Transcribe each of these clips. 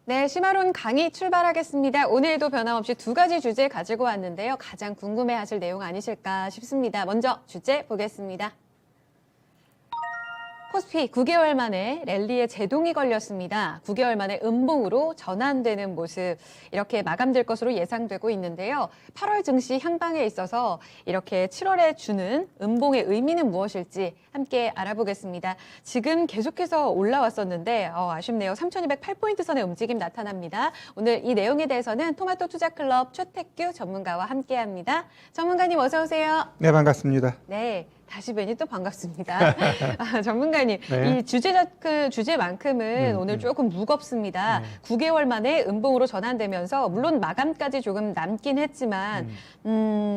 네, 시마론 강의 출발하겠습니다. 오늘도 변함없이 두 가지 주제 가지고 왔는데요. 가장 궁금해하실 내용 아니실까 싶습니다. 먼저 주제 보겠습니다. 코스피 9개월 만에 랠리에 제동이 걸렸습니다. 9개월 만에 음봉으로 전환되는 모습, 이렇게 마감될 것으로 예상되고 있는데요. 8월 증시 향방에 있어서 이렇게 7월에 주는 음봉의 의미는 무엇일지 함께 알아보겠습니다. 지금 계속해서 올라왔었는데 아쉽네요. 3,208포인트 선의 움직임 나타납니다. 오늘 이 내용에 대해서는 토마토 투자클럽 최택규 전문가와 함께합니다. 전문가님 어서 오세요. 네, 반갑습니다. 네. 다시 뵈니 또 반갑습니다. 전문가님, 네. 이 주제만큼은 오늘 조금 무겁습니다. 9개월 만에 음봉으로 전환되면서 물론 마감까지 조금 남긴 했지만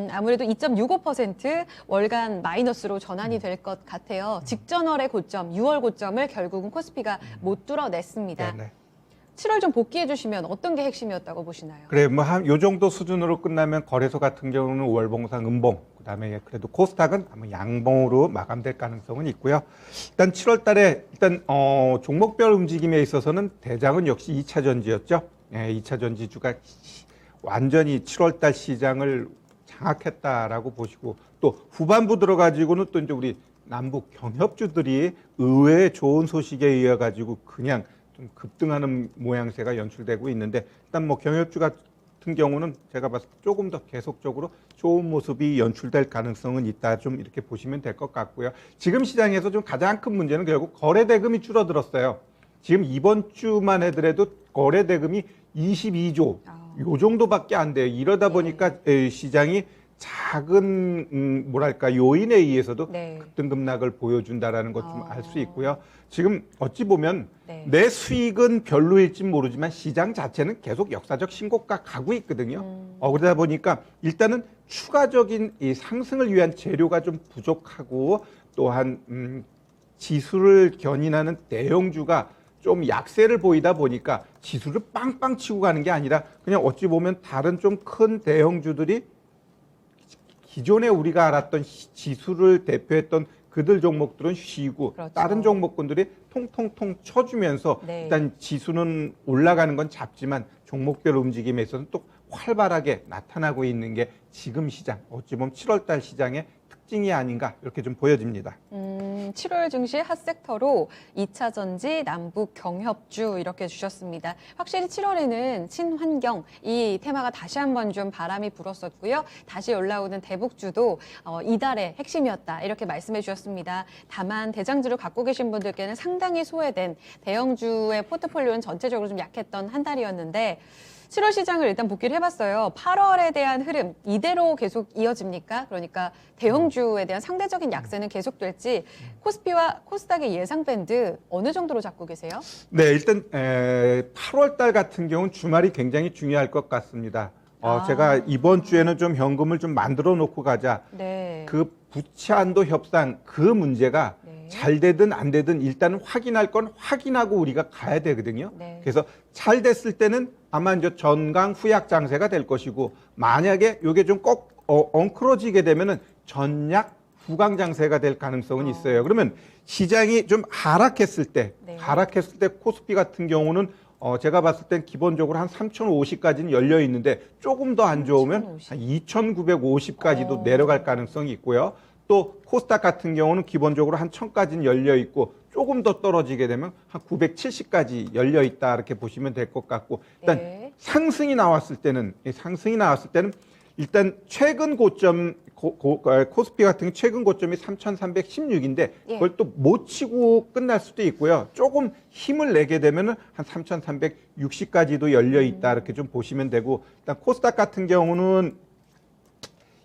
아무래도 2.65% 월간 마이너스로 전환이 될 것 같아요. 직전월의 고점, 6월 고점을 결국은 코스피가 못 뚫어냈습니다. 네. 7월 좀 복귀해 주시면 어떤 게 핵심이었다고 보시나요? 그래, 요 정도 수준으로 끝나면 거래소 같은 경우는 월봉상 음봉, 그다음에 그래도 코스닥은 아마 양봉으로 마감될 가능성은 있고요. 일단 7월 달에 종목별 움직임에 있어서는 대장은 역시 2차 전지였죠. 네, 2차 전지주가 완전히 7월 달 시장을 장악했다라고 보시고, 또 후반부 들어가지고는 또 이제 우리 남북 경협주들이 의외의 좋은 소식에 의해 가지고 그냥 좀 급등하는 모양새가 연출되고 있는데, 일단 경협주 같은 경우는 제가 봤을 때 조금 더 계속적으로 좋은 모습이 연출될 가능성은 있다, 좀 이렇게 보시면 될 것 같고요. 지금 시장에서 좀 가장 큰 문제는 결국 거래 대금이 줄어들었어요. 지금 이번 주만 해더라도 거래 대금이 22조 요 정도밖에 안 돼요. 이러다 보니까 시장이 작은 요인에 의해서도 급등 급락을 보여준다라는 것 좀 알 수 있고요. 지금 어찌 보면 내 수익은 별로일지 모르지만 시장 자체는 계속 역사적 신고가 가고 있거든요. 그러다 보니까 일단은 추가적인 이 상승을 위한 재료가 좀 부족하고, 또한 지수를 견인하는 대형주가 좀 약세를 보이다 보니까 지수를 빵빵 치고 가는 게 아니라 그냥 어찌 보면 다른 좀 큰 대형주들이 기존에 우리가 알았던 지수를 대표했던 그들 종목들은 쉬고, 그렇죠. 다른 종목군들이 통통통 쳐주면서 일단 지수는 올라가는 건 잡지만 종목별 움직임에 있어서는 또 활발하게 나타나고 있는 게 지금 시장, 어찌 보면 7월 달 시장의 특징이 아닌가 이렇게 좀 보여집니다. 7월 증시 핫섹터로 2차 전지, 남북 경협주 이렇게 주셨습니다. 확실히 7월에는 친환경 이 테마가 다시 한번 좀 바람이 불었었고요. 다시 올라오는 대북주도 이달의 핵심이었다 이렇게 말씀해 주셨습니다. 다만 대장주를 갖고 계신 분들께는 상당히 소외된 대형주의 포트폴리오는 전체적으로 좀 약했던 한 달이었는데, 7월 시장을 일단 복귀를 해봤어요. 8월에 대한 흐름 이대로 계속 이어집니까? 그러니까 대형주에 대한 상대적인 약세는 계속될지, 코스피와 코스닥의 예상 밴드 어느 정도로 잡고 계세요? 네, 일단 8월 달 같은 경우는 주말이 굉장히 중요할 것 같습니다. 제가 이번 주에는 좀 현금을 좀 만들어 놓고 가자. 그 부채 한도 협상 그 문제가 잘 되든 안 되든 일단은 확인할 건 확인하고 우리가 가야 되거든요. 그래서 잘 됐을 때는 아마 이제 전강 후약 장세가 될 것이고, 만약에 이게 좀 꼭 엉클어지게 되면은 전약 후강 장세가 될 가능성은 있어요. 그러면 시장이 좀 하락했을 때 코스피 같은 경우는 제가 봤을 땐 기본적으로 한 3,050까지는 열려 있는데, 조금 더 안 좋으면 한 2,950까지도 내려갈 가능성이 있고요. 또 코스닥 같은 경우는 기본적으로 한 1,000까지는 열려 있고, 조금 더 떨어지게 되면 한 970까지 열려 있다 이렇게 보시면 될 것 같고, 일단 상승이 나왔을 때는 일단 최근 고점 코스피 같은 경우 최근 고점이 3,316인데 그걸 또 못 치고 끝날 수도 있고요. 조금 힘을 내게 되면은 한 3,360까지도 열려 있다 이렇게 좀 보시면 되고, 일단 코스닥 같은 경우는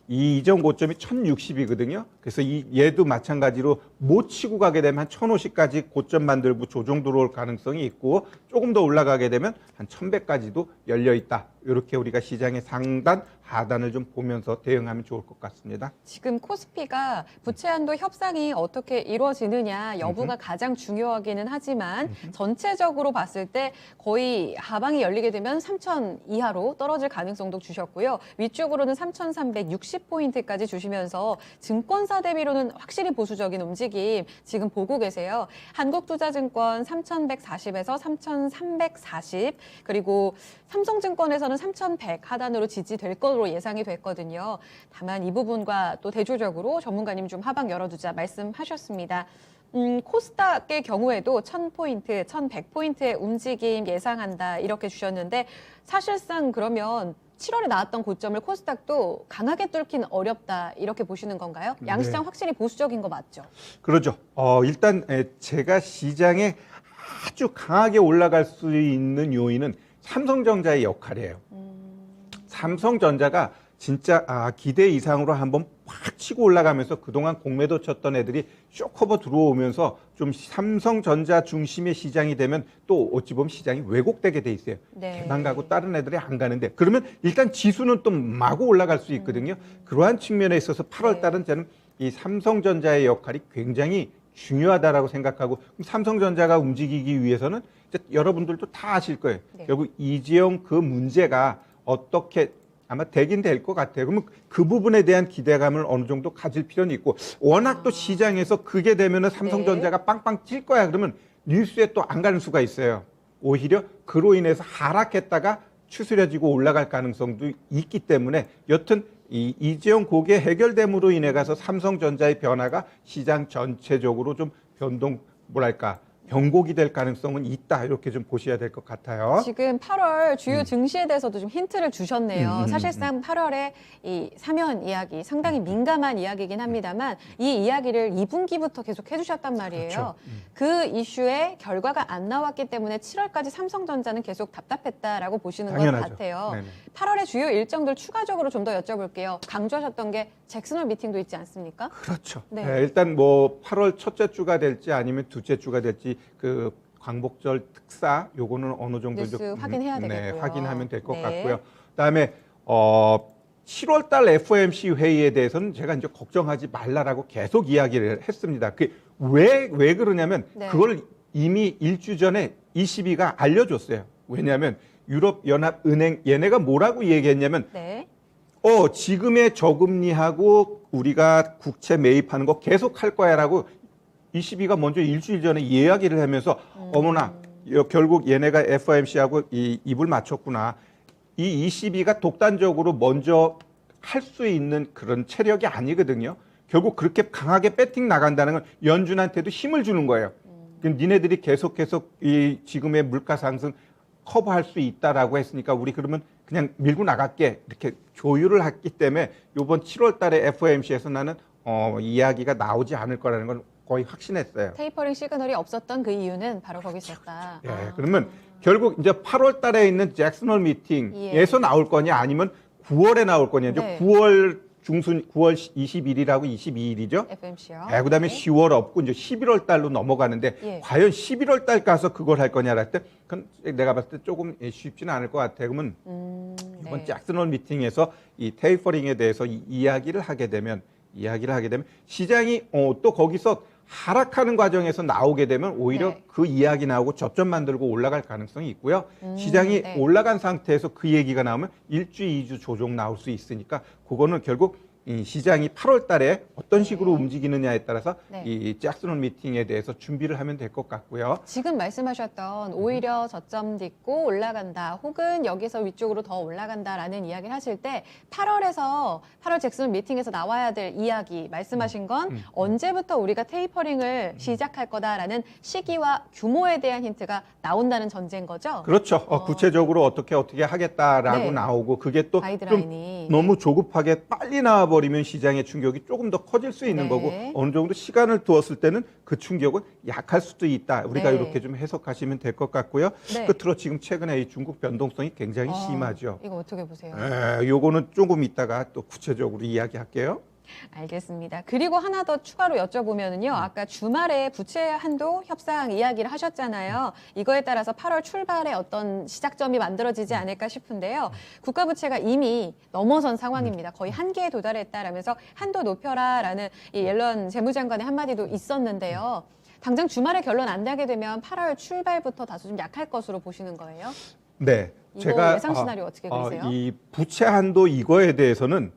이 이전 고점이 1,060이거든요. 그래서 얘도 마찬가지로 못 치고 가게 되면 한 1,050까지 고점 만들고 조정 들어올 가능성이 있고, 조금 더 올라가게 되면 한 1,100까지도 열려 있다 이렇게 우리가 시장의 상단, 하단을 좀 보면서 대응하면 좋을 것 같습니다. 지금 코스피가 부채 한도 협상이 어떻게 이루어지느냐 여부가 가장 중요하기는 하지만 전체적으로 봤을 때 거의 하방이 열리게 되면 3,000 이하로 떨어질 가능성도 주셨고요. 위쪽으로는 3,360포인트까지 주시면서 증권사 대비로는 확실히 보수적인 움직임 지금 보고 계세요. 한국투자증권 3,140에서 3,340 그리고 삼성증권에서는 3,100 하단으로 지지될 것으로 예상이 됐거든요. 다만 이 부분과 또 대조적으로 전문가님 좀 하방 열어두자 말씀하셨습니다. 코스닥의 경우에도 1,000포인트, 1,100포인트의 움직임 예상한다 이렇게 주셨는데 사실상 그러면 7월에 나왔던 고점을 코스닥도 강하게 뚫긴 어렵다 이렇게 보시는 건가요? 양시장 확실히 보수적인 거 맞죠? 그러죠. 일단 제가 시장에 아주 강하게 올라갈 수 있는 요인은 삼성전자의 역할이에요. 삼성전자가 진짜 기대 이상으로 한번 확 치고 올라가면서 그동안 공매도 쳤던 애들이 쇼커버 들어오면서 좀 삼성전자 중심의 시장이 되면 또 어찌 보면 시장이 왜곡되게 돼 있어요. 네. 걔만 가고 다른 애들이 안 가는데 그러면 일단 지수는 또 마구 올라갈 수 있거든요. 그러한 측면에 있어서 8월 달은 저는 이 삼성전자의 역할이 굉장히 중요하다라고 생각하고 삼성전자가 움직이기 위해서는 이제 여러분들도 다 아실 거예요. 네. 결국 이재용 그 문제가 어떻게 아마 되긴 될 것 같아요. 그러면 그 부분에 대한 기대감을 어느 정도 가질 필요는 있고 워낙 또 시장에서 그게 되면은 삼성전자가 빵빵 찔 거야. 그러면 뉴스에 또 안 가는 수가 있어요. 오히려 그로 인해서 하락했다가 추스려지고 올라갈 가능성도 있기 때문에 여튼 이 이재용 고개 해결됨으로 인해 가서 삼성전자의 변화가 시장 전체적으로 좀 변곡이 될 가능성은 있다 이렇게 좀 보셔야 될 것 같아요. 지금 8월 주요 증시에 대해서도 좀 힌트를 주셨네요. 사실상 8월에 이 사면 이야기 상당히 민감한 이야기이긴 합니다만 이 이야기를 2분기부터 계속 해주셨단 말이에요. 그렇죠. 그 이슈의 결과가 안 나왔기 때문에 7월까지 삼성전자는 계속 답답했다라고 보시는 당연하죠. 것 같아요. 네네. 8월의 주요 일정들 추가적으로 좀 더 여쭤볼게요. 강조하셨던 게 잭슨홀 미팅도 있지 않습니까? 그렇죠. 네. 일단 뭐 8월 첫째 주가 될지 아니면 둘째 주가 될지 그 광복절 특사 요거는 어느 정도 뉴스 좀 확인해야 되겠고요. 확인하면 될 것 네. 같고요. 그다음에 7월 달 FOMC 회의에 대해서는 제가 이제 걱정하지 말라라고 계속 이야기를 했습니다. 왜 그러냐면 네. 그걸 이미 일주 전에 ECB가 알려줬어요. 왜냐하면 유럽연합은행 얘네가 뭐라고 얘기했냐면 네. 지금의 저금리하고 우리가 국채 매입하는 거 계속 할 거야라고 ECB가 먼저 일주일 전에 이야기를 하면서 어머나 결국 얘네가 FOMC하고 입을 맞췄구나. 이 ECB가 독단적으로 먼저 할 수 있는 그런 체력이 아니거든요. 결국 그렇게 강하게 배팅 나간다는 건 연준한테도 힘을 주는 거예요. 니네들이 계속 이 지금의 물가 상승 커버할 수 있다라고 했으니까 우리 그러면 그냥 밀고 나갈게 이렇게 조율을 했기 때문에 이번 7월 달에 FOMC에서 나는 이야기가 나오지 않을 거라는 건 거의 확신했어요. 테이퍼링 시그널이 없었던 그 이유는 바로 거기 있었다. 예, 그러면 결국 이제 8월 달에 있는 잭슨홀 미팅에서 나올 거냐 아니면 9월에 나올 거냐. 이제 네. 9월 중순 9월 20일이라고 22일이죠. FMC요. 그다음에 네. 10월 없고 이제 11월 달로 넘어가는데 예. 과연 11월 달 가서 그걸 할 거냐라 할 때 그건 내가 봤을 때 조금 쉽지는 않을 것 같아요. 그러면 이번 네. 잭슨홀 미팅에서 이 테이퍼링에 대해서 이야기를 하게 되면 시장이 또 거기서 하락하는 과정에서 나오게 되면 오히려 네. 그 이야기 나오고 저점 만들고 올라갈 가능성이 있고요. 시장이 네. 올라간 상태에서 그 얘기가 나오면 1주, 2주 조정 나올 수 있으니까 그거는 결국 이 시장이 8월 달에 어떤 식으로 움직이느냐에 따라서 네. 이 잭슨홀 미팅에 대해서 준비를 하면 될 것 같고요. 지금 말씀하셨던 오히려 저점 딛고 올라간다 혹은 여기서 위쪽으로 더 올라간다라는 이야기를 하실 때 8월 잭슨 미팅에서 나와야 될 이야기 말씀하신 건 언제부터 우리가 테이퍼링을 시작할 거다라는 시기와 규모에 대한 힌트가 나온다는 전제인 거죠? 그렇죠. 구체적으로 어떻게 하겠다라고 네. 나오고 그게 또 좀 가이드라인이. 너무 조급하게 빨리 나와버리면 시장의 충격이 조금 더 커질 수 있는 네. 거고 어느 정도 시간을 두었을 때는 그 충격은 약할 수도 있다. 우리가 네. 이렇게 좀 해석하시면 될 것 같고요. 네. 끝으로 지금 최근에 이 중국 변동성이 굉장히 심하죠. 이거 어떻게 보세요? 요거는 조금 이따가 또 구체적으로 이야기할게요. 알겠습니다. 그리고 하나 더 추가로 여쭤보면은요. 아까 주말에 부채 한도 협상 이야기를 하셨잖아요. 이거에 따라서 8월 출발에 어떤 시작점이 만들어지지 않을까 싶은데요. 국가 부채가 이미 넘어선 상황입니다. 거의 한계에 도달했다라면서 한도 높여라라는 이 옐런 재무장관의 한마디도 있었는데요. 당장 주말에 결론 안 나게 되면 8월 출발부터 다소 좀 약할 것으로 보시는 거예요? 네, 이거 제가 예상 시나리오 어떻게 그리세요? 이 부채 한도 이거에 대해서는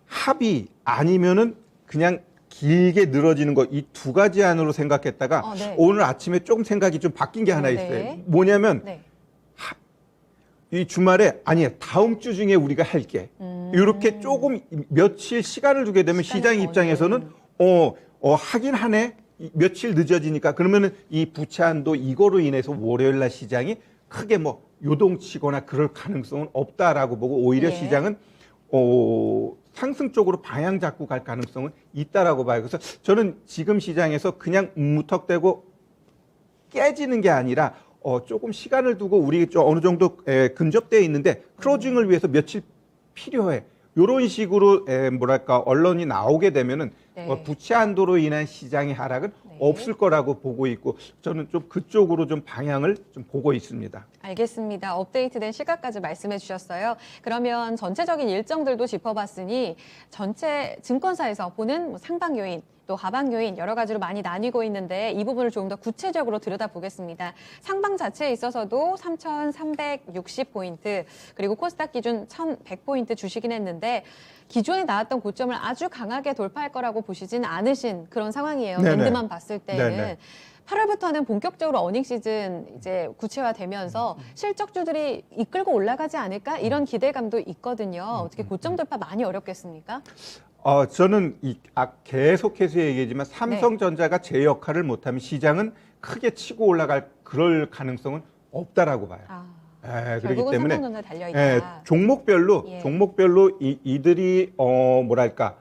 합의 아니면은 그냥 길게 늘어지는 거 이 두 가지 안으로 생각했다가 네. 오늘 아침에 조금 생각이 좀 바뀐 게 하나 네. 있어요. 뭐냐면 네. 이 주말에 아니야 다음 주 중에 우리가 할게 이렇게 조금 며칠 시간을 두게 되면 시장 시간이 입장에서는 하긴 하네 며칠 늦어지니까 그러면은 이 부채 한도 이거로 인해서 월요일 날 시장이 크게 뭐 요동치거나 그럴 가능성은 없다라고 보고 오히려 예. 시장은 상승 쪽으로 방향 잡고 갈 가능성은 있다라고 봐요. 그래서 저는 지금 시장에서 그냥 무턱대고 깨지는 게 아니라 조금 시간을 두고 우리 좀 어느 정도 근접되어 있는데 크로징을 위해서 며칠 필요해. 이런 식으로 뭐랄까 언론이 나오게 되면은 네. 부채 한도로 인한 시장의 하락은 네. 없을 거라고 보고 있고 저는 좀 그쪽으로 좀 방향을 좀 보고 있습니다. 알겠습니다. 업데이트된 시각까지 말씀해 주셨어요. 그러면 전체적인 일정들도 짚어봤으니 전체 증권사에서 보는 뭐 상방 요인, 또 하방 요인 여러 가지로 많이 나뉘고 있는데 이 부분을 조금 더 구체적으로 들여다보겠습니다. 상방 자체에 있어서도 3,360포인트 그리고 코스닥 기준 1,100포인트 주시긴 했는데 기존에 나왔던 고점을 아주 강하게 돌파할 거라고 보시진 않으신 그런 상황이에요. 네네. 밴드만 봤을 때는. 네네. 8월부터는 본격적으로 어닝 시즌 이제 구체화되면서 실적주들이 이끌고 올라가지 않을까 이런 기대감도 있거든요. 어떻게 고점 돌파 많이 어렵겠습니까? 저는 계속해서 얘기하지만 삼성전자가 제 역할을 못하면 시장은 크게 치고 올라갈 그럴 가능성은 없다라고 봐요. 그렇기 결국은 때문에 삼성전자 달려있다. 종목별로 이들이 뭐랄까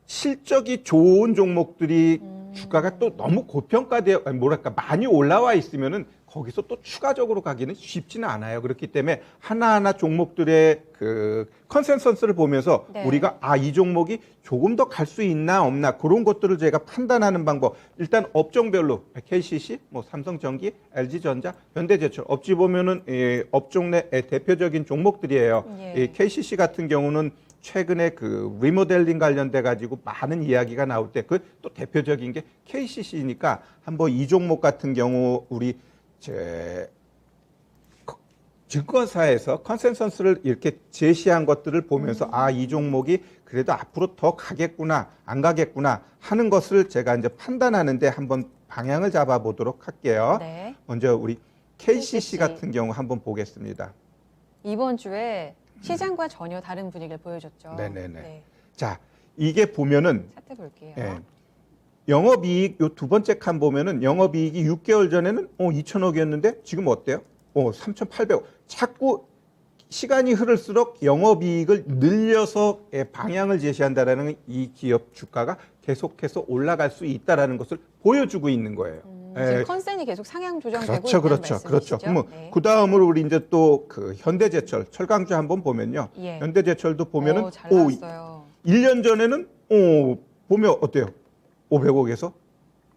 실적이 좋은 종목들이 주가가 또 너무 고평가되어 뭐랄까 많이 올라와 있으면은 거기서 또 추가적으로 가기는 쉽지는 않아요. 그렇기 때문에 하나하나 종목들의 그 컨센서스를 보면서 네. 우리가 이 종목이 조금 더 갈 수 있나 없나 그런 것들을 제가 판단하는 방법. 일단 업종별로 KCC, 뭐 삼성전기, LG전자, 현대제철 업지 보면은 업종 내 대표적인 종목들이에요. 예. KCC 같은 경우는 최근에 그 리모델링 관련돼 가지고 많은 이야기가 나올 때 그 또 대표적인 게 KCC니까 한번 이 종목 같은 경우 우리 증권사에서 컨센서스를 이렇게 제시한 것들을 보면서 이 종목이 그래도 앞으로 더 가겠구나 안 가겠구나 하는 것을 제가 이제 판단하는데 한번 방향을 잡아 보도록 할게요. 네. 먼저 우리 KCC KCC. 같은 경우 한번 보겠습니다. 이번 주에 시장과 전혀 다른 분위기를 보여줬죠. 네네네. 네. 자, 이게 보면은 차트 볼게요. 영업이익 요 두 번째 칸 보면은 영업이익이 6개월 전에는 2천억이었는데 지금 어때요? 3,800억. 자꾸 시간이 흐를수록 영업이익을 늘려서 방향을 제시한다라는 이 기업 주가가 계속해서 올라갈 수 있다라는 것을 보여주고 있는 거예요. 지금 컨센이 계속 상향 조정되고 그렇죠. 있다는 말씀이시죠? 그러면 네. 그 다음으로 우리 이제 또 그 현대제철 철강주 한번 보면요. 예. 현대제철도 보면은 잘 나왔어요. 1년 전에는 보면 어때요? 500억에서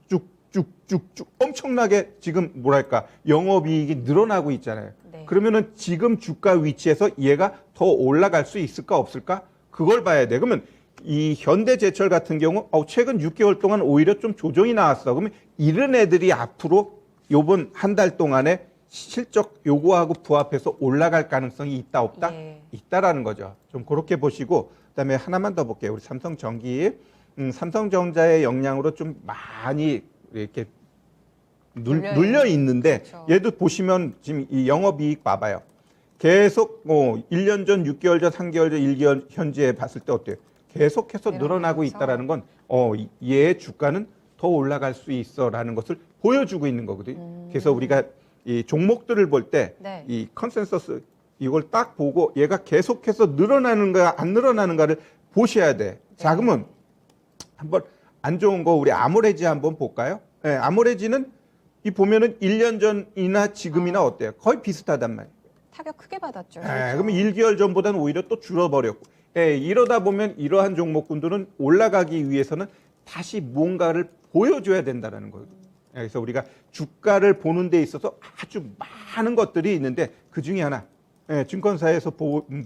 쭉쭉쭉쭉 엄청나게 지금 뭐랄까 영업이익이 늘어나고 있잖아요. 네. 그러면은 지금 주가 위치에서 얘가 더 올라갈 수 있을까 없을까? 그걸 봐야 돼. 그러면 이 현대제철 같은 경우 최근 6개월 동안 오히려 좀 조정이 나왔어. 그러면 이런 애들이 앞으로 요번 한 달 동안에 실적 요구하고 부합해서 올라갈 가능성이 있다 없다? 예. 있다라는 거죠. 좀 그렇게 보시고 그다음에 하나만 더 볼게요. 우리 삼성전기. 삼성전자의 영향으로 좀 많이 이렇게 눌려 있는데 그렇죠. 얘도 보시면 지금 이 영업이익 봐봐요. 계속 1년 전, 6개월 전, 3개월 전, 1개월 현재 봤을 때 어때요? 계속해서 늘어나고 내려가면서. 있다라는 건 얘의 주가는 더 올라갈 수 있어라는 것을 보여주고 있는 거거든요. 그래서 우리가 이 종목들을 볼 때 이 네. 컨센서스 이걸 딱 보고 얘가 계속해서 늘어나는가 안 늘어나는가를 보셔야 돼. 자, 그러면 한번 안 좋은 거 우리 아모레지 한번 볼까요? 네, 아모레지는 이 보면은 1년 전이나 지금이나 어때요? 거의 비슷하단 말이에요. 타격 크게 받았죠. 그러면 1개월 전보다는 오히려 또 줄어버렸고 예, 이러다 보면 이러한 종목군들은 올라가기 위해서는 다시 뭔가를 보여줘야 된다는 거예요. 그래서 우리가 주가를 보는 데 있어서 아주 많은 것들이 있는데 그 중에 하나, 예, 증권사에서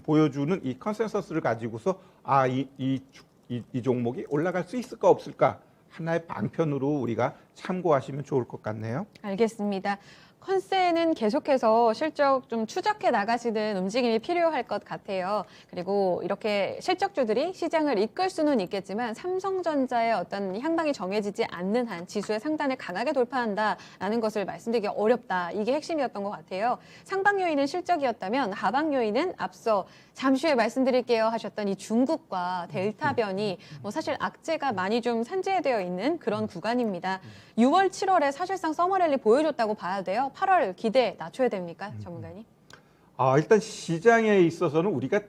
보여주는 이 컨센서스를 가지고서 이 종목이 올라갈 수 있을까 없을까 하나의 방편으로 우리가 참고하시면 좋을 것 같네요. 알겠습니다. 컨센은 계속해서 실적 좀 추적해 나가시는 움직임이 필요할 것 같아요. 그리고 이렇게 실적주들이 시장을 이끌 수는 있겠지만 삼성전자의 어떤 향방이 정해지지 않는 한 지수의 상단을 강하게 돌파한다라는 것을 말씀드리기 어렵다. 이게 핵심이었던 것 같아요. 상방 요인은 실적이었다면 하방 요인은 앞서 잠시 후에 말씀드릴게요 하셨던 이 중국과 델타 변이 사실 악재가 많이 좀 산재되어 있는 그런 구간입니다. 6월, 7월에 사실상 서머랠리 보여줬다고 봐야 돼요. 8월 기대 낮춰야 됩니까, 전문가님? 일단 시장에 있어서는 우리가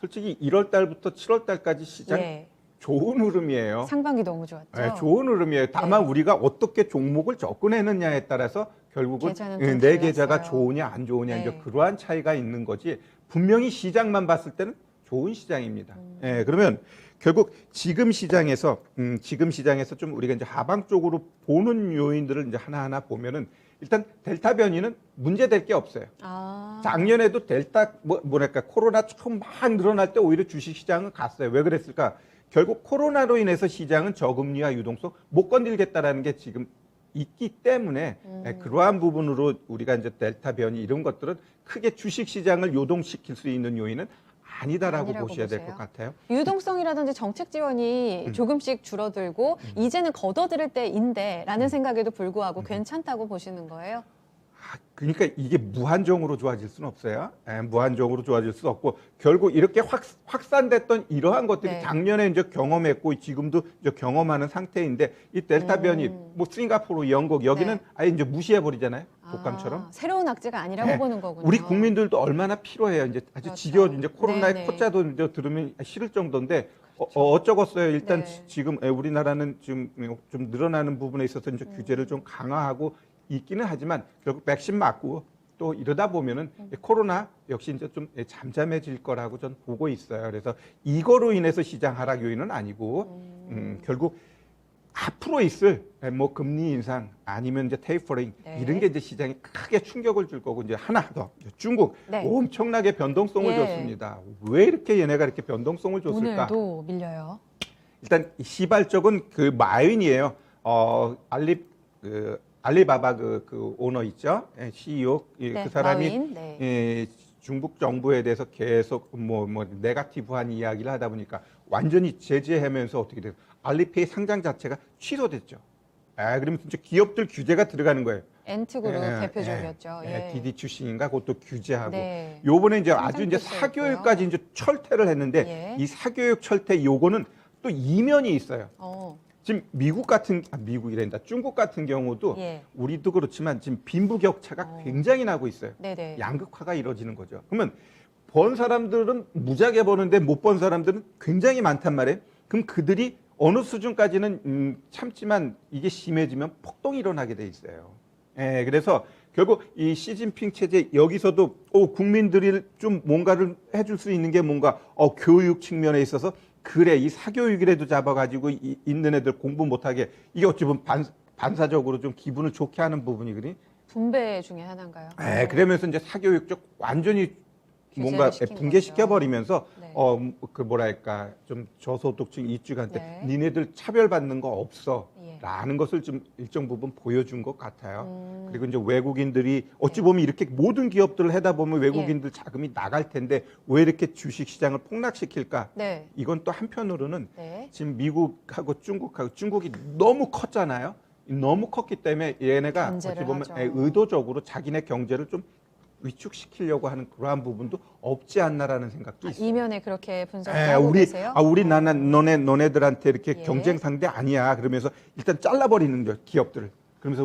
솔직히 1월 달부터 7월 달까지 시장 예. 좋은 흐름이에요. 상반기 너무 좋았죠. 네, 좋은 흐름이에요. 다만 우리가 어떻게 종목을 접근했느냐에 따라서 결국은 계좌는 좀 내 계좌가 달랐어요. 좋으냐 안 좋으냐 네. 이제 그러한 차이가 있는 거지. 분명히 시장만 봤을 때는 좋은 시장입니다. 예, 그러면 결국 지금 시장에서 좀 우리가 이제 하방 쪽으로 보는 요인들을 이제 하나하나 보면은 일단 델타 변이는 문제될 게 없어요. 작년에도 델타 뭐랄까 코로나 처음 막 늘어날 때 오히려 주식 시장은 갔어요. 왜 그랬을까? 결국 코로나로 인해서 시장은 저금리와 유동성 못 건들겠다라는 게 지금 있기 때문에 그러한 부분으로 우리가 이제 델타 변이 이런 것들은 크게 주식 시장을 요동시킬 수 있는 요인은 아니다라고 보셔야 될 것 같아요. 유동성이라든지 정책 지원이 조금씩 줄어들고 이제는 걷어들일 때인데라는 생각에도 불구하고 괜찮다고 보시는 거예요? 그러니까 이게 무한정으로 좋아질 수는 없어요. 무한정으로 좋아질 수 없고 결국 이렇게 확산됐던 이러한 것들이 네. 작년에 이제 경험했고 지금도 이제 경험하는 상태인데 이 델타 변이 뭐 싱가포르, 영국 여기는 네. 아예 이제 무시해 버리잖아요. 독감처럼. 새로운 악재가 아니라고 네. 보는 거군요. 우리 국민들도 얼마나 필요해요. 이제 아주 그렇죠. 지겨워 이제 코로나의 네네. 코자도 이제 들으면 싫을 정도인데 어쩌겠어요. 일단 네. 지금 우리나라는 지금 좀 늘어나는 부분에 있어서 이제 규제를 좀 강화하고 있기는 하지만 결국 백신 맞고 또 이러다 보면은 코로나 역시 이제 좀 잠잠해질 거라고 전 보고 있어요. 그래서 이거로 인해서 시장 하락 요인은 아니고 결국 앞으로 있을 뭐 금리 인상 아니면 이제 테이퍼링 네. 이런 게 이제 시장에 크게 충격을 줄 거고 이제 하나 더 중국 네. 엄청나게 변동성을 예. 줬습니다. 왜 이렇게 얘네가 이렇게 변동성을 줬을까? 오늘도 밀려요. 일단 시발적은 그 마윈이에요. 알리바바 그 오너 있죠, CEO 네, 그 사람이 마윈, 네. 중국 정부에 대해서 계속 뭐 네거티브한 이야기를 하다 보니까 완전히 제재하면서 어떻게 돼요? 알리페이 상장 자체가 취소됐죠. 그러면 진짜 기업들 규제가 들어가는 거예요. 엔트그룹 대표적이었죠. 예. 디디 출신인가 그것도 규제하고. 네. 요번에 이제 상장 아주 이제 패스였고요. 사교육까지 이제 철퇴를 했는데 예. 이 사교육 철퇴 요거는 또 이면이 있어요. 지금 미국이란다. 중국 같은 경우도 예. 우리도 그렇지만 지금 빈부격차가 굉장히 나고 있어요. 네네. 양극화가 이루어지는 거죠. 그러면 번 사람들은 무지하게 버는데 못 번 사람들은 굉장히 많단 말이에요. 그럼 그들이 어느 수준까지는 참지만 이게 심해지면 폭동이 일어나게 돼 있어요. 그래서 결국 이 시진핑 체제 여기서도 국민들이 좀 뭔가를 해줄 수 있는 게 뭔가 교육 측면에 있어서 그래 이 사교육이라도 잡아가지고 있는 애들 공부 못하게 이게 어찌 보면 반사적으로 좀 기분을 좋게 하는 부분이거든요. 분배 중에 하나인가요? 그러면서 이제 사교육 쪽 완전히 뭔가 시킨 붕괴시켜 거죠. 버리면서 네. 그 뭐랄까 좀 저소득층 이주한테 네. 니네들 차별받는 거 없어. 예. 라는 것을 좀 일정 부분 보여준 것 같아요. 그리고 이제 외국인들이 어찌 네. 보면 이렇게 모든 기업들을 하다 보면 외국인들 자금이 나갈 텐데 왜 이렇게 주식 시장을 폭락시킬까? 네. 이건 또 한편으로는 네. 지금 미국하고 중국이 너무 컸잖아요. 너무 컸기 때문에 얘네가 어찌 견제를 보면 하죠. 의도적으로 자기네 경제를 좀 위축시키려고 하는 그러한 부분도 없지 않나라는 생각도 있어요. 이면에 그렇게 분석하고 계세요? 너네들한테 이렇게 예. 경쟁 상대 아니야. 그러면서 일단 잘라버리는 거죠, 기업들을. 그러면서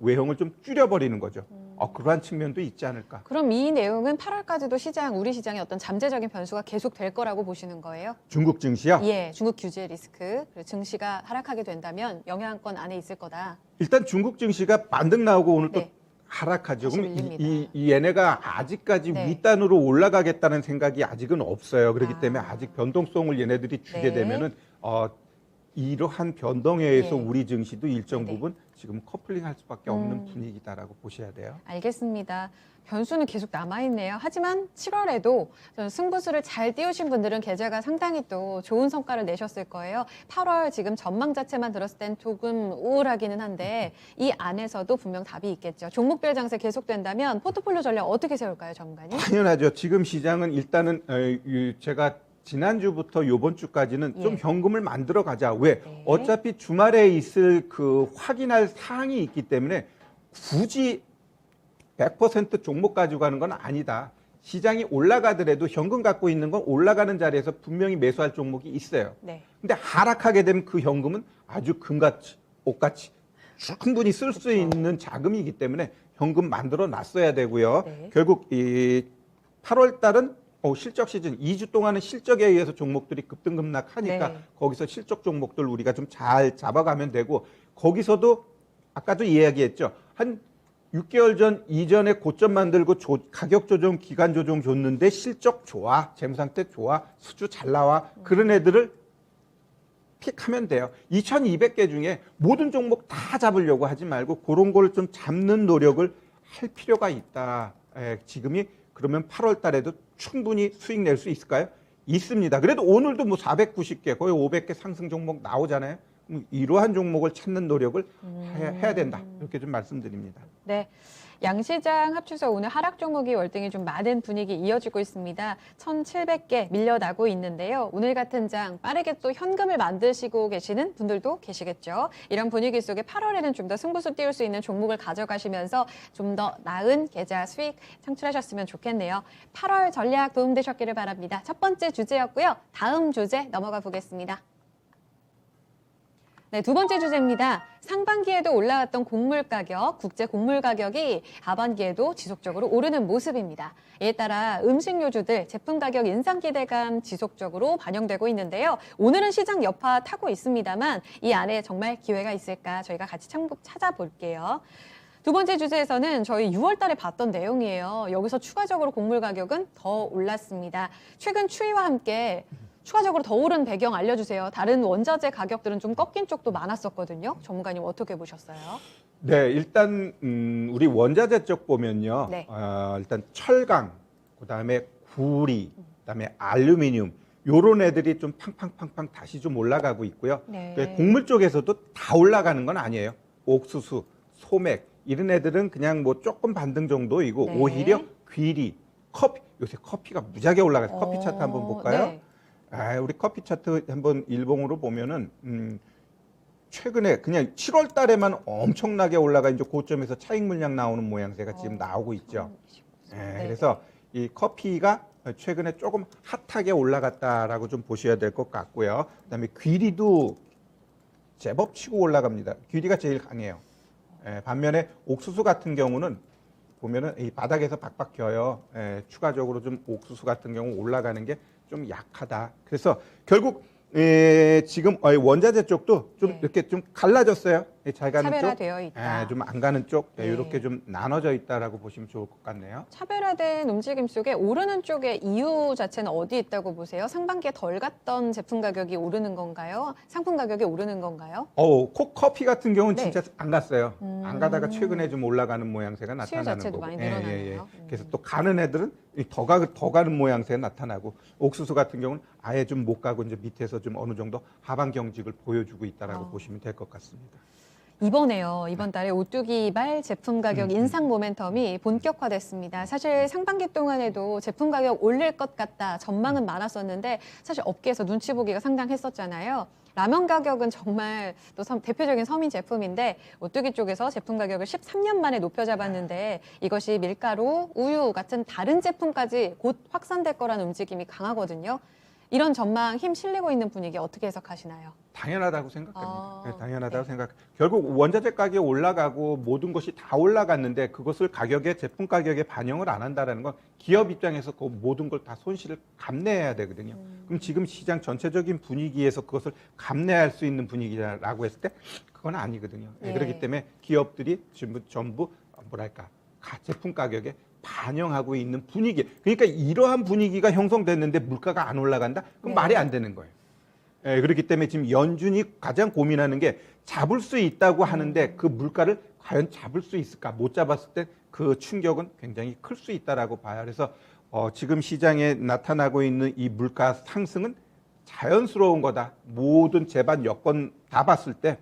외형을 좀 줄여버리는 거죠. 그러한 측면도 있지 않을까. 그럼 이 내용은 8월까지도 우리 시장에 어떤 잠재적인 변수가 계속 될 거라고 보시는 거예요? 중국 증시요? 예, 중국 규제 리스크, 그리고 증시가 하락하게 된다면 영향권 안에 있을 거다. 일단 중국 증시가 반등 나오고 오늘 또 네. 하락하죠. 다시 그럼 밀립니다. 이 얘네가 아직까지 네. 윗단으로 올라가겠다는 생각이 아직은 없어요. 그렇기 아. 때문에 아직 변동성을 얘네들이 주게 네. 되면은 이러한 변동에 의해서 예. 우리 증시도 일정 네네. 부분 지금 커플링할 수밖에 없는 분위기다라고 보셔야 돼요. 알겠습니다. 변수는 계속 남아있네요. 하지만 7월에도 승부수를 잘 띄우신 분들은 계좌가 상당히 또 좋은 성과를 내셨을 거예요. 8월 지금 전망 자체만 들었을 땐 조금 우울하기는 한데 이 안에서도 분명 답이 있겠죠. 종목별 장세 계속된다면 포트폴리오 전략 어떻게 세울까요, 전문가님? 당연하죠. 지금 시장은 일단은 제가 지난주부터 요번 주까지는 좀 예. 현금을 만들어 가자. 왜? 네. 어차피 주말에 있을 그 확인할 사항이 있기 때문에 굳이 100% 종목 가지고 가는 건 아니다. 시장이 올라가더라도 현금 갖고 있는 건 올라가는 자리에서 분명히 매수할 종목이 있어요. 네. 근데 하락하게 되면 그 현금은 아주 금같이, 옷같이 충분히 쓸 수 있는 자금이기 때문에 현금 만들어 놨어야 되고요. 네. 결국 이 8월 달은 실적 시즌 2주 동안은 실적에 의해서 종목들이 급등급락하니까 네. 거기서 실적 종목들 우리가 좀 잘 잡아가면 되고 거기서도 아까도 이야기했죠. 한 6개월 전 이전에 고점 만들고 가격 조정, 기간 조정 줬는데 실적 좋아, 재무 상태 좋아, 수주 잘 나와 그런 애들을 픽하면 돼요. 2,200개 중에 모든 종목 다 잡으려고 하지 말고 그런 걸 좀 잡는 노력을 할 필요가 있다. 지금이 그러면 8월 달에도 충분히 수익 낼 수 있을까요? 있습니다. 그래도 오늘도 뭐 490개, 거의 500개 상승 종목 나오잖아요. 이러한 종목을 찾는 노력을 해야 된다. 이렇게 좀 말씀드립니다. 네. 양시장 합쳐서 오늘 하락 종목이 월등히 좀 많은 분위기 이어지고 있습니다. 1,700개 밀려나고 있는데요. 오늘 같은 장 빠르게 또 현금을 만드시고 계시는 분들도 계시겠죠. 이런 분위기 속에 8월에는 좀 더 승부수 띄울 수 있는 종목을 가져가시면서 좀 더 나은 계좌 수익 창출하셨으면 좋겠네요. 8월 전략 도움되셨기를 바랍니다. 첫 번째 주제였고요. 다음 주제 넘어가 보겠습니다. 네, 두 번째 주제입니다. 상반기에도 올라왔던 곡물 가격, 국제 곡물 가격이 하반기에도 지속적으로 오르는 모습입니다. 이에 따라 음식료주들 제품 가격 인상 기대감 지속적으로 반영되고 있는데요. 오늘은 시장 여파 타고 있습니다만 이 안에 정말 기회가 있을까 저희가 같이 찾아볼게요. 두 번째 주제에서는 저희 6월 달에 봤던 내용이에요. 여기서 추가적으로 곡물 가격은 더 올랐습니다. 최근 추위와 함께 추가적으로 더 오른 배경 알려주세요. 다른 원자재 가격들은 좀 꺾인 쪽도 많았었거든요. 전문가님 어떻게 보셨어요? 네, 일단 우리 원자재 쪽 보면요. 네. 일단 철강, 그다음에 구리, 그다음에 알루미늄 요런 애들이 좀 팡팡팡팡 다시 좀 올라가고 있고요. 네. 곡물 쪽에서도 다 올라가는 건 아니에요. 옥수수, 소맥 이런 애들은 그냥 뭐 조금 반등 정도이고 네. 오히려 귀리, 커피 요새 커피가 무지하게 올라가서 커피 차트 한번 볼까요? 네. 우리 커피 차트 한번 일봉으로 보면은 최근에 그냥 7월 달에만 엄청나게 올라가 이제 고점에서 차익 물량 나오는 모양새가 지금 나오고 있죠. 네. 그래서 이 커피가 최근에 조금 핫하게 올라갔다라고 좀 보셔야 될 것 같고요. 그다음에 귀리도 제법 치고 올라갑니다. 귀리가 제일 강해요. 반면에 옥수수 같은 경우는 보면은 이 바닥에서 박박 껴요. 추가적으로 좀 옥수수 같은 경우 올라가는 게 좀 약하다. 그래서 결국 지금 원자재 쪽도 좀 네. 이렇게 좀 갈라졌어요. 잘 가는 쪽, 차별화되어 있다. 좀 안 가는 쪽 네. 이렇게 좀 나눠져 있다라고 보시면 좋을 것 같네요. 차별화된 움직임 속에 오르는 쪽의 이유 자체는 어디 있다고 보세요? 상반기에 덜 갔던 제품 가격이 오르는 건가요? 상품 가격이 오르는 건가요? 커피 같은 경우는 네. 진짜 안 갔어요. 안 가다가 최근에 좀 올라가는 모양새가 수요 나타나는 자체도 거고. 많이 늘어나네요. 그래서 또 가는 애들은 더 가는 모양새 나타나고 옥수수 같은 경우는 아예 좀 못 가고 이제 밑에서 좀 어느 정도 하반 경직을 보여주고 있다라고 보시면 될 것 같습니다. 이번 달에 오뚜기발 제품 가격 인상 모멘텀이 본격화됐습니다. 사실 상반기 동안에도 제품 가격 올릴 것 같다 전망은 많았었는데 사실 업계에서 눈치 보기가 상당했었잖아요. 라면 가격은 정말 또 대표적인 서민 제품인데 오뚜기 쪽에서 제품 가격을 13년 만에 높여 잡았는데 이것이 밀가루, 우유 같은 다른 제품까지 곧 확산될 거라는 움직임이 강하거든요. 이런 전망 힘 실리고 있는 분위기 어떻게 해석하시나요? 당연하다고 생각합니다. 아, 당연하다고 네. 생각. 결국 원자재 가격이 올라가고 모든 것이 다 올라갔는데 그것을 제품 가격에 반영을 안 한다라는 건 기업 입장에서 그 모든 걸 다 손실을 감내해야 되거든요. 그럼 지금 시장 전체적인 분위기에서 그것을 감내할 수 있는 분위기라고 했을 때 그건 아니거든요. 예. 그렇기 때문에 기업들이 전부 뭐랄까 제품 가격에 반영하고 있는 분위기. 그러니까 이러한 분위기가 형성됐는데 물가가 안 올라간다? 그럼 네. 말이 안 되는 거예요. 예, 그렇기 때문에 지금 연준이 가장 고민하는 게 잡을 수 있다고 하는데 그 물가를 과연 잡을 수 있을까? 못 잡았을 때 그 충격은 굉장히 클 수 있다라고 봐요. 그래서 지금 시장에 나타나고 있는 이 물가 상승은 자연스러운 거다. 모든 재반 여건 다 봤을 때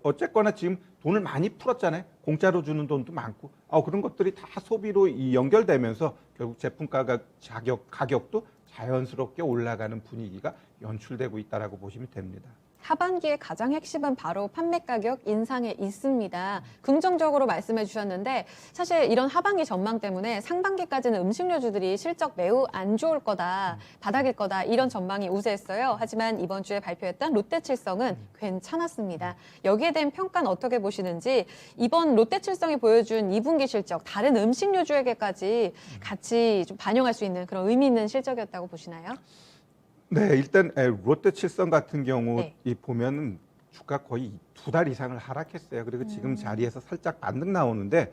어쨌거나 지금 돈을 많이 풀었잖아요. 공짜로 주는 돈도 많고 그런 것들이 다 소비로 연결되면서 결국 제품 가격도 자연스럽게 올라가는 분위기가 연출되고 있다라고 보시면 됩니다. 하반기의 가장 핵심은 바로 판매 가격 인상에 있습니다. 긍정적으로 말씀해 주셨는데 사실 이런 하반기 전망 때문에 상반기까지는 음식료주들이 실적 매우 안 좋을 거다, 바닥일 거다 이런 전망이 우세했어요. 하지만 이번 주에 발표했던 롯데칠성은 괜찮았습니다. 여기에 대한 평가는 어떻게 보시는지 이번 롯데칠성이 보여준 2분기 실적 다른 음식료주에게까지 같이 좀 반영할 수 있는 그런 의미 있는 실적이었다고 보시나요? 네, 일단 롯데칠성 같은 경우 네. 이 보면은 주가 거의 2달 이상을 하락했어요. 그리고 지금 자리에서 살짝 반등 나오는데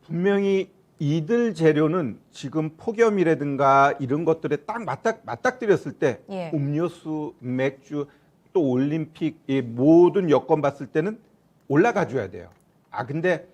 분명히 이들 재료는 지금 폭염이라든가 이런 것들에 딱 맞닥뜨렸을 때 예. 음료수, 맥주, 또 올림픽 이 모든 여건 봤을 때는 올라가 줘야 돼요. 근데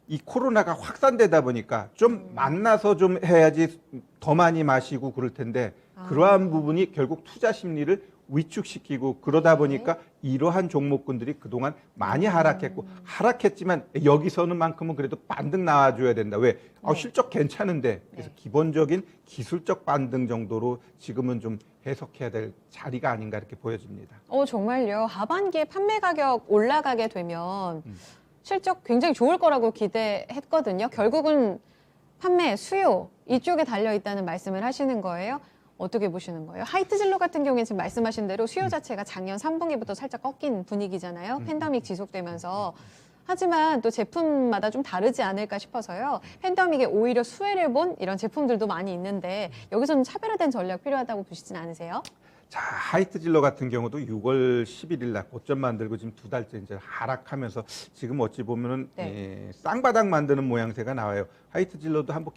이 코로나가 확산되다 보니까 좀 만나서 좀 해야지 더 많이 마시고 그럴 텐데 그러한 부분이 결국 투자 심리를 위축시키고 그러다 보니까 이러한 종목군들이 그동안 많이 하락했지만 여기서는 만큼은 그래도 반등 나와줘야 된다. 왜? 실적 괜찮은데 그래서 기본적인 기술적 반등 정도로 지금은 좀 해석해야 될 자리가 아닌가 이렇게 보여집니다. 정말요. 하반기에 판매 가격 올라가게 되면 실적 굉장히 좋을 거라고 기대했거든요. 결국은 판매, 수요 이쪽에 달려 있다는 말씀을 하시는 거예요. 어떻게 보시는 거예요? 하이트진로 같은 경우에 지금 말씀하신 대로 수요 자체가 작년 3분기부터 살짝 꺾인 분위기잖아요. 팬데믹 지속되면서. 하지만 또 제품마다 좀 다르지 않을까 싶어서요. 팬데믹에 오히려 수혜를 본 이런 제품들도 많이 있는데 여기서는 차별화된 전략 필요하다고 보시진 않으세요? 자, 하이트진로 같은 경우도 6월 11일 날 고점 만들고 지금 2달째 이제 하락하면서 지금 어찌 보면은 쌍바닥 만드는 모양새가 나와요. 하이트진로도 한번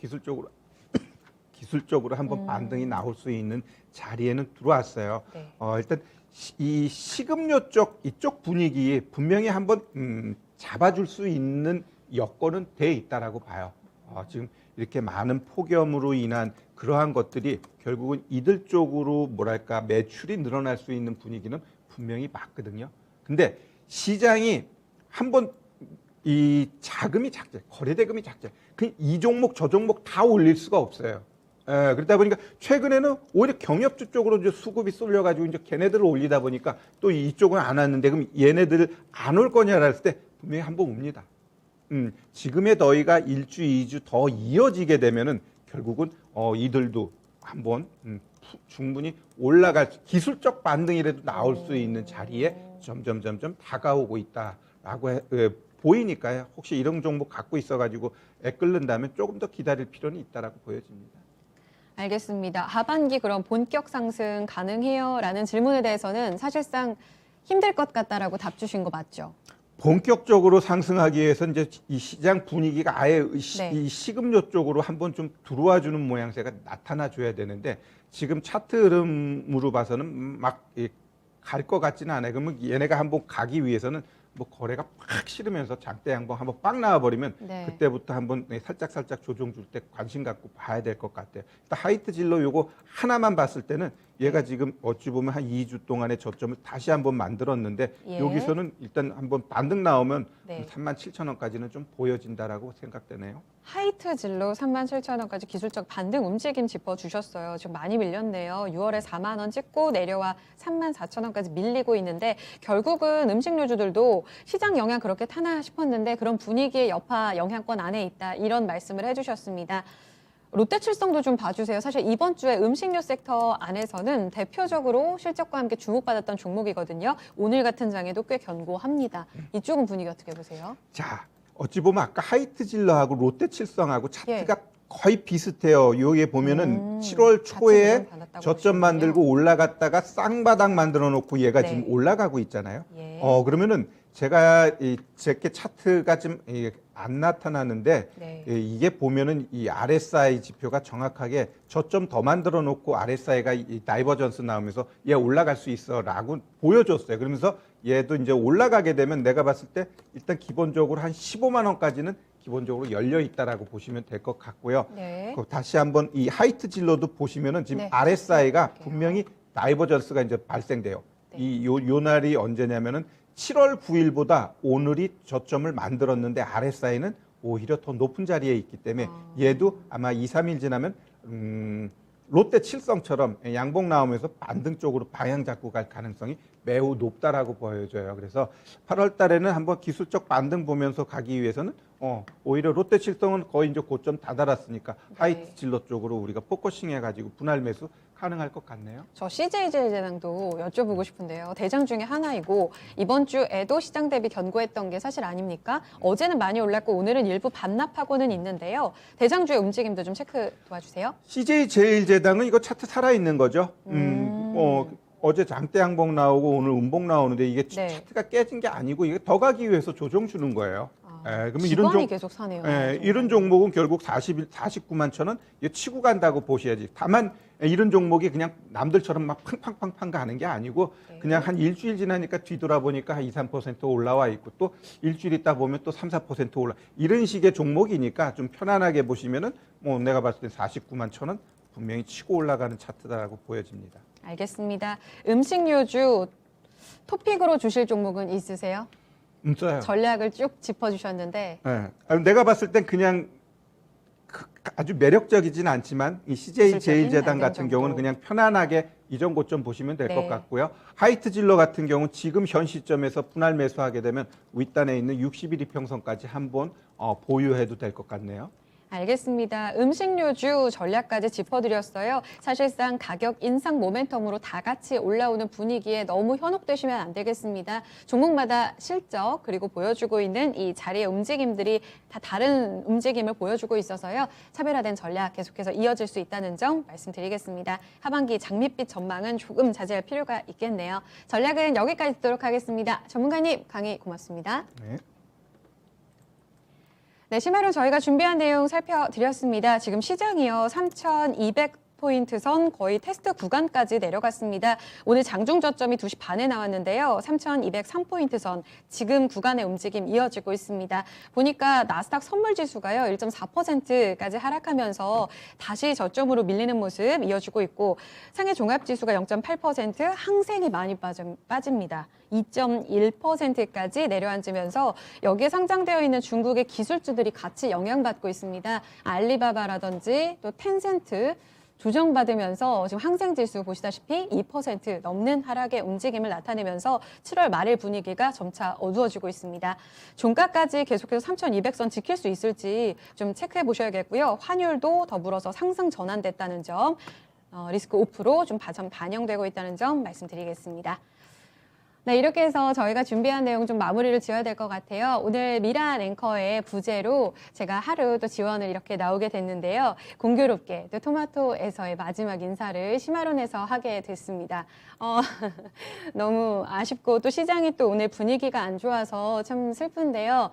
기술적으로 한번 반등이 나올 수 있는 자리에는 들어왔어요. 네. 일단 이 식음료 이쪽 분위기 분명히 한번 잡아줄 수 있는 여건은 돼 있다라고 봐요. 지금 이렇게 많은 폭염으로 인한 그러한 것들이 결국은 이들 쪽으로 뭐랄까 매출이 늘어날 수 있는 분위기는 분명히 맞거든요. 근데 시장이 한번 이 자금이 작죠. 거래대금이 작죠. 이 종목 저 종목 다 올릴 수가 없어요. 그러다 보니까 최근에는 오히려 경협주 쪽으로 이제 수급이 쏠려가지고 이제 걔네들을 올리다 보니까 또 이쪽은 안 왔는데 그럼 얘네들 안 올 거냐라 했을 때 분명히 한번 옵니다. 지금의 더위가 1주, 2주 더 이어지게 되면은 결국은 이들도 한번 충분히 올라갈 기술적 반등이라도 나올 수 있는 자리에 점점 다가오고 있다라고 보이니까요. 혹시 이런 종목 갖고 있어가지고 끓는다면 조금 더 기다릴 필요는 있다라고 보여집니다. 알겠습니다. 하반기 그럼 본격 상승 가능해요? 라는 질문에 대해서는 사실상 힘들 것 같다라고 답 주신 거 맞죠? 본격적으로 상승하기 위해서 이제 이 시장 분위기가 아예 네. 이 식음료 쪽으로 한번 좀 들어와 주는 모양새가 나타나 줘야 되는데 지금 차트 흐름으로 봐서는 막 갈 것 같지는 않아요. 그러면 얘네가 한번 가기 위해서는 뭐 거래가 팍 싫으면서 장대 양봉 한번 빵 나와버리면 그때부터 한번 살짝 조정 줄 때 관심 갖고 봐야 될 것 같아요. 일단 하이트진로 요거 하나만 봤을 때는 얘가 지금 어찌 보면 한 2주 동안의 저점을 다시 한번 만들었는데 여기서는 일단 한번 반등 나오면 37,000원까지는 좀 보여진다라고 생각되네요. 하이트진로 37,000원까지 기술적 반등 움직임 짚어주셨어요. 지금 많이 밀렸네요. 6월에 4만 원 찍고 내려와 34,000원까지 밀리고 있는데 결국은 음식료주들도 시장 영향 그렇게 타나 싶었는데 그런 분위기의 여파 영향권 안에 있다 이런 말씀을 해주셨습니다. 롯데칠성도 좀 봐주세요. 사실 이번 주에 음식료 섹터 안에서는 대표적으로 실적과 함께 주목받았던 종목이거든요. 오늘 같은 장에도 꽤 견고합니다. 이쪽은 분위기 어떻게 보세요? 자, 어찌 보면 아까 하이트진러하고 롯데칠성하고 차트가 거의 비슷해요. 여기에 보면은 7월 초에 저점 만들고 올라갔다가 쌍바닥 만들어 놓고 얘가 지금 올라가고 있잖아요. 그러면은 제가 제게 차트가 좀 안 나타나는데 네. 예, 이게 보면은 이 RSI 지표가 정확하게 저점 더 만들어 놓고 RSI가 이 다이버전스 나오면서 얘 올라갈 수 있어라고 보여줬어요. 그러면서 얘도 이제 올라가게 되면 내가 봤을 때 일단 기본적으로 한 15만 원까지는 기본적으로 열려 있다라고 보시면 될 것 같고요. 네. 다시 한번 이 하이트 진로도 보시면은 지금 네. RSI가 볼게요. 분명히 다이버전스가 이제 발생돼요. 네. 요 날이 언제냐면은 7월 9일보다 오늘이 저점을 만들었는데 RSI는 오히려 더 높은 자리에 있기 때문에 얘도 아마 2, 3일 지나면 롯데 칠성처럼 양봉 나오면서 반등 쪽으로 방향 잡고 갈 가능성이 매우 높다라고 보여져요. 그래서 8월 달에는 한번 기술적 반등 보면서 가기 위해서는 오히려 롯데 칠성은 거의 이제 고점 다다랐으니까 하이트 진로 쪽으로 우리가 포커싱 해가지고 분할 매수 가능할 것 같네요. 저 CJ제일제당도 여쭤보고 싶은데요. 대장 중에 하나이고 이번 주에도 시장 대비 견고했던 게 사실 아닙니까? 어제는 많이 올랐고 오늘은 일부 반납하고는 있는데요. 대장주의 움직임도 좀 체크 도와주세요. CJ제일제당은 이거 차트 살아있는 거죠. 어제 장대 양봉 나오고 오늘 음봉 나오는데 이게 네. 차트가 깨진 게 아니고 이게 더 가기 위해서 조정 주는 거예요. 그러면 기관이 계속 사네요. 이런 종목은 결국 49만 천 원 이거 치고 간다고 보셔야지. 다만 이런 종목이 그냥 남들처럼 막 팡팡팡팡 가는 게 아니고 네. 그냥 한 일주일 지나니까 뒤돌아보니까 한 2, 3% 올라와 있고 또 일주일 있다 보면 또 3, 4% 올라. 이런 식의 종목이니까 좀 편안하게 보시면은 뭐 내가 봤을 때 49만 천 원 분명히 치고 올라가는 차트다라고 보여집니다. 알겠습니다. 음식료주 토픽으로 주실 종목은 있으세요? 써요. 전략을 쭉 짚어주셨는데 네. 내가 봤을 땐 그냥 아주 매력적이진 않지만 이 CJ 제일제당 같은 경우는 그냥 편안하게 이전 고점 보시면 될 것 네. 같고요. 하이트 진로 같은 경우는 지금 현 시점에서 분할 매수하게 되면 윗단에 있는 60일 이평선까지 한번 보유해도 될 것 같네요. 알겠습니다. 음식료주 전략까지 짚어드렸어요. 사실상 가격 인상 모멘텀으로 다 같이 올라오는 분위기에 너무 현혹되시면 안 되겠습니다. 종목마다 실적 그리고 보여주고 있는 이 자리의 움직임들이 다 다른 움직임을 보여주고 있어서요. 차별화된 전략 계속해서 이어질 수 있다는 점 말씀드리겠습니다. 하반기 장밋빛 전망은 조금 자제할 필요가 있겠네요. 전략은 여기까지 듣도록 하겠습니다. 전문가님 강의 고맙습니다. 네. 네, 심화로 저희가 준비한 내용 살펴드렸습니다. 지금 시장이요, 3,200포인트 선 거의 테스트 구간까지 내려갔습니다. 오늘 장중 저점이 2시 반에 나왔는데요. 3,203포인트 선 지금 구간의 움직임 이어지고 있습니다. 보니까 나스닥 선물지수가요, 1.4%까지 하락하면서 다시 저점으로 밀리는 모습 이어지고 있고 상해 종합지수가 0.8%, 항생이 많이 빠집니다. 2.1%까지 내려앉으면서 여기에 상장되어 있는 중국의 기술주들이 같이 영향받고 있습니다. 알리바바라든지 또 텐센트 조정받으면서 지금 항생지수 보시다시피 2% 넘는 하락의 움직임을 나타내면서 7월 말일 분위기가 점차 어두워지고 있습니다. 종가까지 계속해서 3,200선 지킬 수 있을지 좀 체크해 보셔야겠고요. 환율도 더불어서 상승 전환됐다는 점, 리스크 오프로 좀 반영되고 있다는 점 말씀드리겠습니다. 네, 이렇게 해서 저희가 준비한 내용 좀 마무리를 지어야 될 것 같아요. 오늘 미라 랭커의 부재로 제가 하루 또 지원을 이렇게 나오게 됐는데요. 공교롭게 또 토마토에서의 마지막 인사를 심화론에서 하게 됐습니다. 너무 아쉽고 또 시장이 또 오늘 분위기가 안 좋아서 참 슬픈데요.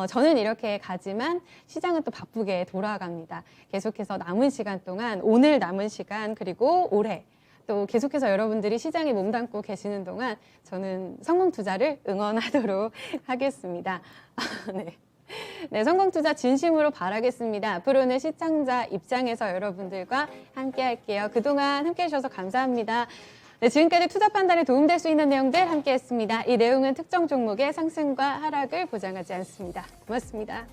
저는 이렇게 가지만 시장은 또 바쁘게 돌아갑니다. 계속해서 남은 시간 동안 오늘 남은 시간 그리고 올해 또 계속해서 여러분들이 시장에 몸담고 계시는 동안 저는 성공 투자를 응원하도록 하겠습니다. 네. 네, 성공 투자 진심으로 바라겠습니다. 앞으로는 시청자 입장에서 여러분들과 함께 할게요. 그동안 함께 해주셔서 감사합니다. 네, 지금까지 투자 판단에 도움될 수 있는 내용들 함께 했습니다. 이 내용은 특정 종목의 상승과 하락을 보장하지 않습니다. 고맙습니다.